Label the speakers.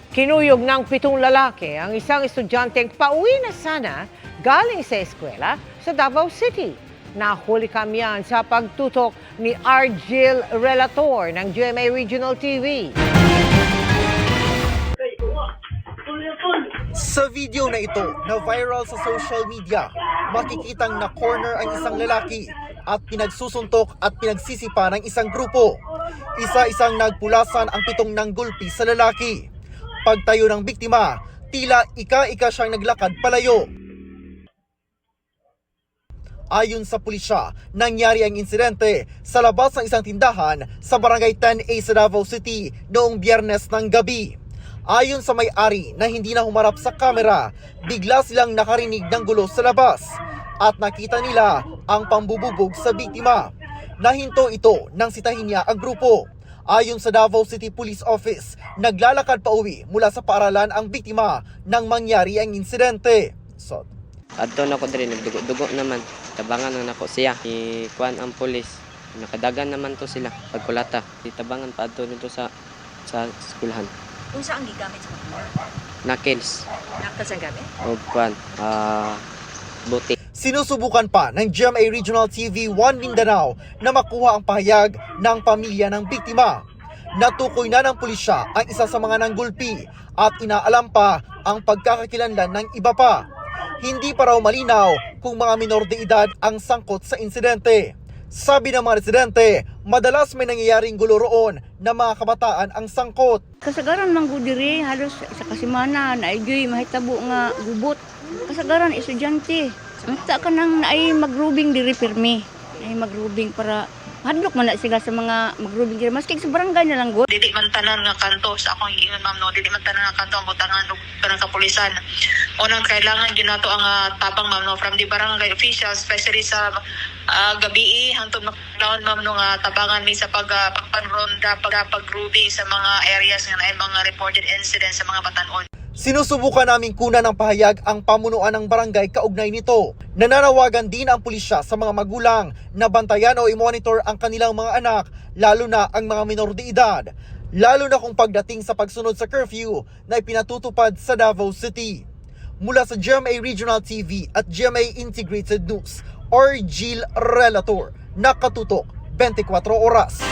Speaker 1: Kinuyog ng 7 lalaki ang isang estudyanteng pauwi na sana galing sa eskwela sa Davao City. Nahuli kami yan sa pagtutok ni Argil Relator ng GMA Regional TV.
Speaker 2: Sa video na ito na viral sa social media, makikitang na-corner ang isang lalaki at pinagsusuntok at pinagsisipa ng isang grupo. Isa-isang nagpulasan ang 7 nanggulpi sa lalaki. Pagtayo ng biktima, tila ika-ika siyang naglakad palayo. Ayon sa pulisya, nangyari ang insidente sa labas ng isang tindahan sa Barangay 10A sa Davao City noong Biyernes ng gabi. Ayon sa may-ari na hindi na humarap sa kamera, bigla silang nakarinig ng gulo sa labas at nakita nila ang pambububog sa biktima. Nahinto ito nang sitahin niya ang grupo. Ayon sa Davao City Police Office, naglalakad pa uwi mula sa paaralan ang biktima nang mangyari ang insidente.
Speaker 3: Adto na ko diri nagdugo-dugo naman. Tabangan na nako siya. Ikuan ang pulis. Nakadagan naman to sila pagkulata. Tabangan pa adto nito sa eskwelahan.
Speaker 4: Kung saan gigamit sa mga
Speaker 3: Nakils.
Speaker 4: naktas ang gamit?
Speaker 3: O kuan buti.
Speaker 2: Sinusubukan pa ng GMA Regional TV 1 Mindanao na makuha ang pahayag ng pamilya ng biktima. Natukoy na ng pulisya ang isa sa mga nanggulpi at inaalam pa ang pagkakakilanlan ng iba pa. Hindi pa raw malinaw kung mga minor de edad ang sangkot sa insidente. Sabi ng mga residente, madalas may nangyayaring gulo roon na mga kabataan ang sangkot.
Speaker 5: Kasagaran man gud diri halos sa kasimana naaygoy mahitabo nga gubot. Kasagaran estudyante. Amta ka nang naay magrubing diri pirmi. Ay magrubing para hadlok man na sila sa mga magrubing diri maski sa barangay na lang gud.
Speaker 6: Dili man tanan nga kanto sa akong hiingon ma'am no, dili man tanan nga kanto ang butangan og kanang kapulisan. Unang kailangan gyud nato ang tabang ma'am no from the barangay officials, especially sa gabi hangtod makadaon ma'am no nga tabangan mi sa pagpanronda, paggrooving sa mga areas nga naay mga reported incidents sa mga batan-on.
Speaker 2: Sinusubukan naming kunan ng pahayag ang pamunuan ng barangay kaugnay nito. Nananawagan din ang pulisya sa mga magulang na bantayan o i-monitor ang kanilang mga anak, lalo na ang mga minor de edad. Lalo na kung pagdating sa pagsunod sa curfew na ipinatutupad sa Davao City. Mula sa GMA Regional TV at GMA Integrated News, Argil Relator, nakatutok 24 oras.